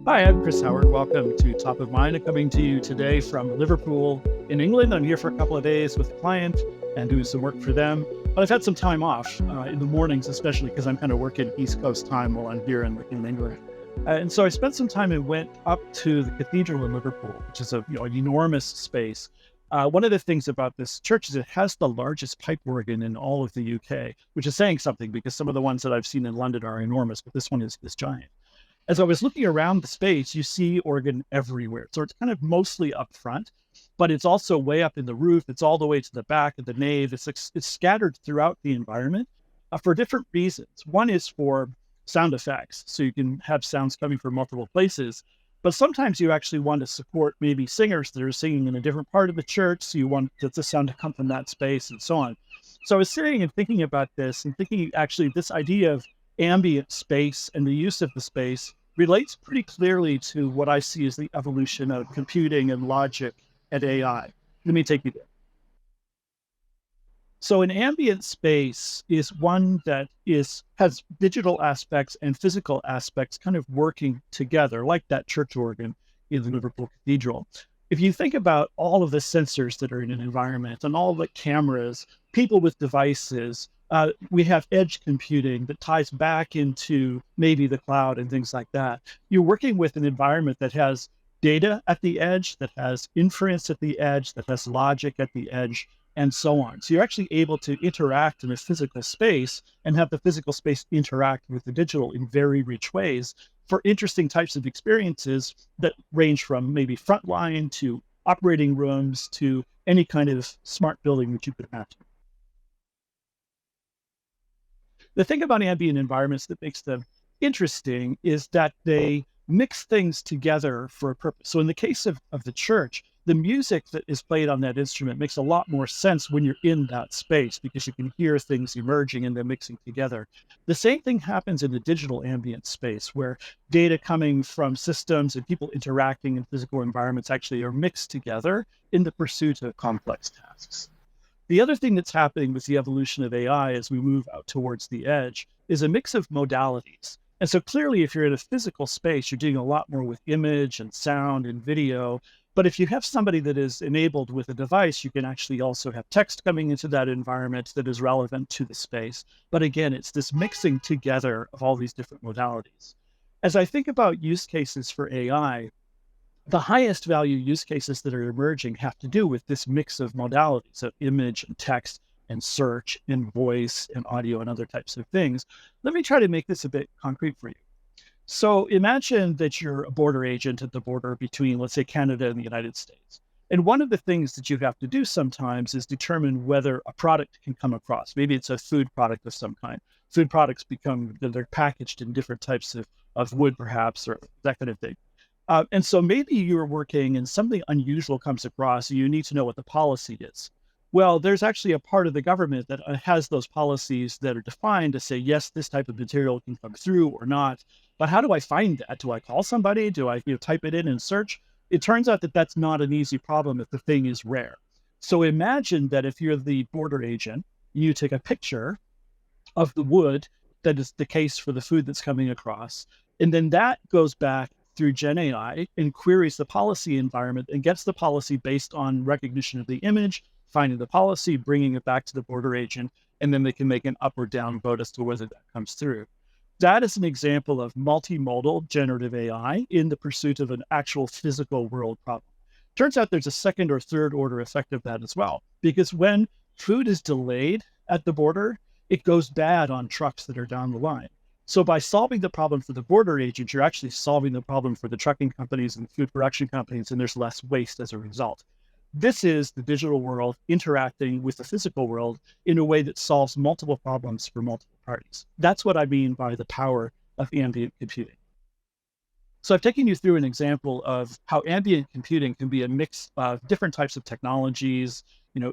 Hi, I'm Chris Howard. Welcome to Top of Mind. I'm coming to you today from Liverpool in England. I'm here for a couple of days with a client and doing some work for them. But I've had some time off in the mornings, especially because I'm kind of working East Coast time while I'm here in England. And so I spent some time and went up to the cathedral in Liverpool, which is an enormous space. One of the things about this church is it has the largest pipe organ in all of the UK, which is saying something because some of the ones that I've seen in London are enormous, but this one is giant. As I was looking around the space, you see organ everywhere. So it's kind of mostly up front, but it's also way up in the roof. It's all the way to the back of the nave. It's scattered throughout the environment for different reasons. One is for sound effects, so you can have sounds coming from multiple places. But sometimes you actually want to support maybe singers that are singing in a different part of the church, so you want the sound to come from that space and so on. So I was sitting and thinking about this and thinking actually this idea of ambient space and the use of the space relates pretty clearly to what I see as the evolution of computing and logic and AI. Let me take you there. So an ambient space is one that has digital aspects and physical aspects kind of working together, like that church organ in the Liverpool Cathedral. If you think about all of the sensors that are in an environment and all the cameras, people with devices, we have edge computing that ties back into maybe the cloud and things like that. You're working with an environment that has data at the edge, that has inference at the edge, that has logic at the edge, and so on. So you're actually able to interact in a physical space and have the physical space interact with the digital in very rich ways for interesting types of experiences that range from maybe frontline to operating rooms to any kind of smart building that you could imagine. The thing about ambient environments that makes them interesting is that they mix things together for a purpose. So in the case of the church, the music that is played on that instrument makes a lot more sense when you're in that space because you can hear things emerging and they're mixing together. The same thing happens in the digital ambient space where data coming from systems and people interacting in physical environments actually are mixed together in the pursuit of complex tasks. The other thing that's happening with the evolution of AI as we move out towards the edge is a mix of modalities. And so clearly, if you're in a physical space, you're doing a lot more with image and sound and video. But if you have somebody that is enabled with a device, you can actually also have text coming into that environment that is relevant to the space. But again, it's this mixing together of all these different modalities. As I think about use cases for AI, the highest value use cases that are emerging have to do with this mix of modalities of image and text and search and voice and audio and other types of things. Let me try to make this a bit concrete for you. So imagine that you're a border agent at the border between, let's say, Canada and the United States. And one of the things that you have to do sometimes is determine whether a product can come across. Maybe it's a food product of some kind. Food products they're packaged in different types of wood, perhaps, or that kind of thing. And so maybe you're working and something unusual comes across and you need to know what the policy is. Well, there's actually a part of the government that has those policies that are defined to say, yes, this type of material can come through or not. But how do I find that? Do I call somebody? Do I type it in and search? It turns out that that's not an easy problem if the thing is rare. So imagine that if you're the border agent, you take a picture of the wood that is the case for the food that's coming across. And then that goes back through Gen AI and queries the policy environment and gets the policy based on recognition of the image, finding the policy, bringing it back to the border agent, and then they can make an up or down vote as to whether that comes through. That is an example of multimodal generative AI in the pursuit of an actual physical world problem. Turns out there's a second or third order effect of that as well, because when food is delayed at the border, it goes bad on trucks that are down the line. So by solving the problem for the border agent, you're actually solving the problem for the trucking companies and food production companies, and there's less waste as a result. This is the digital world interacting with the physical world in a way that solves multiple problems for multiple parties. That's what I mean by the power of ambient computing. So I've taken you through an example of how ambient computing can be a mix of different types of technologies,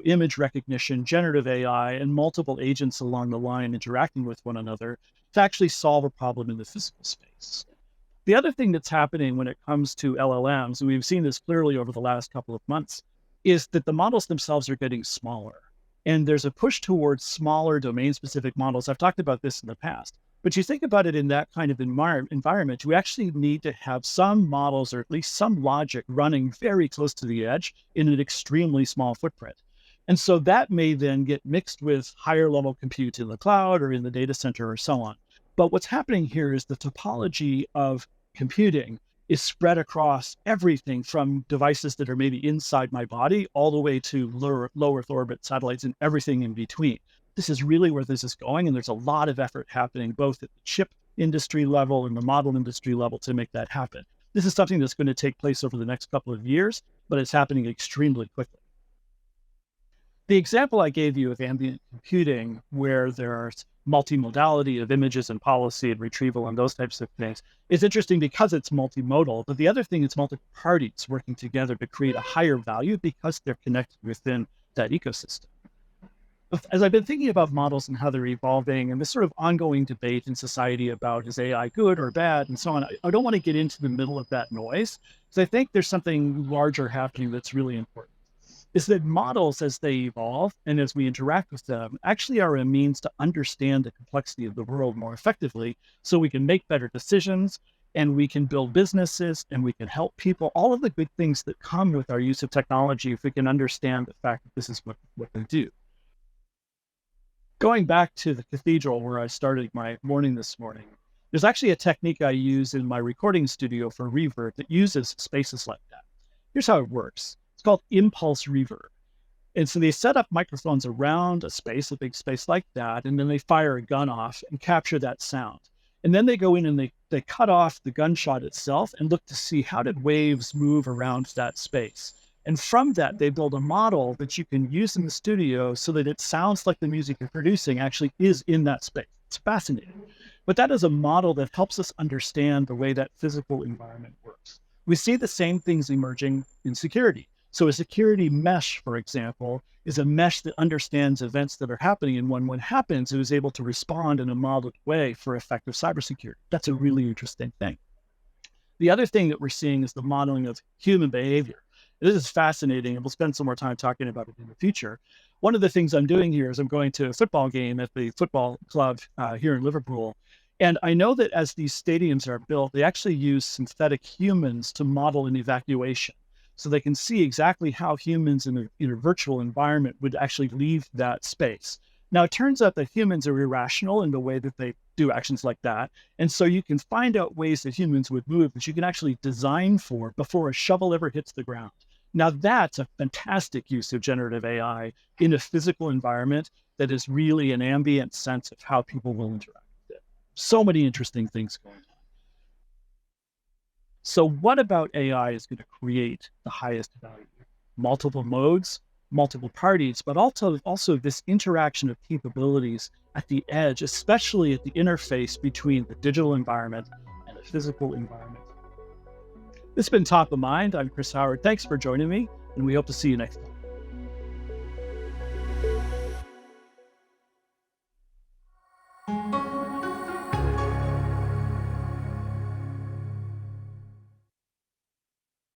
image recognition, generative AI, and multiple agents along the line interacting with one another to actually solve a problem in the physical space. The other thing that's happening when it comes to LLMs, and we've seen this clearly over the last couple of months, is that the models themselves are getting smaller. And there's a push towards smaller domain-specific models. I've talked about this in the past. But you think about it in that kind of environment, you actually need to have some models or at least some logic running very close to the edge in an extremely small footprint. And so that may then get mixed with higher level compute in the cloud or in the data center or so on. But what's happening here is the topology of computing is spread across everything from devices that are maybe inside my body all the way to low Earth orbit satellites and everything in between. This is really where this is going. And there's a lot of effort happening both at the chip industry level and the model industry level to make that happen. This is something that's going to take place over the next couple of years, but it's happening extremely quickly. The example I gave you of ambient computing, where there's multimodality of images and policy and retrieval and those types of things, is interesting because it's multimodal. But the other thing is multiple parties working together to create a higher value because they're connected within that ecosystem. As I've been thinking about models and how they're evolving and this sort of ongoing debate in society about is AI good or bad and so on, I don't want to get into the middle of that noise because I think there's something larger happening that's really important. Is that models, as they evolve and as we interact with them, actually are a means to understand the complexity of the world more effectively so we can make better decisions and we can build businesses and we can help people. All of the good things that come with our use of technology if we can understand the fact that this is what they do. Going back to the cathedral where I started my morning this morning, there's actually a technique I use in my recording studio for reverb that uses spaces like that. Here's how it works. It's called impulse reverb. And so they set up microphones around a space, a big space like that, and then they fire a gun off and capture that sound. And then they go in and they cut off the gunshot itself and look to see how did waves move around that space. And from that, they build a model that you can use in the studio so that it sounds like the music you're producing actually is in that space. It's fascinating. But that is a model that helps us understand the way that physical environment works. We see the same things emerging in security. So a security mesh, for example, is a mesh that understands events that are happening. And when one happens, it is able to respond in a modeled way for effective cybersecurity. That's a really interesting thing. The other thing that we're seeing is the modeling of human behavior. This is fascinating, and we'll spend some more time talking about it in the future. One of the things I'm doing here is I'm going to a football game at the football club here in Liverpool. And I know that as these stadiums are built, they actually use synthetic humans to model an evacuation. So they can see exactly how humans in a virtual environment would actually leave that space. Now, it turns out that humans are irrational in the way that they do actions like that. And so you can find out ways that humans would move that you can actually design for before a shovel ever hits the ground. Now, that's a fantastic use of generative AI in a physical environment that is really an ambient sense of how people will interact with it. So many interesting things going on. So what about AI is going to create the highest value? Multiple modes, multiple parties, but also this interaction of capabilities at the edge, especially at the interface between the digital environment and the physical environment. This has been Top of Mind. I'm Chris Howard. Thanks for joining me, and we hope to see you next time.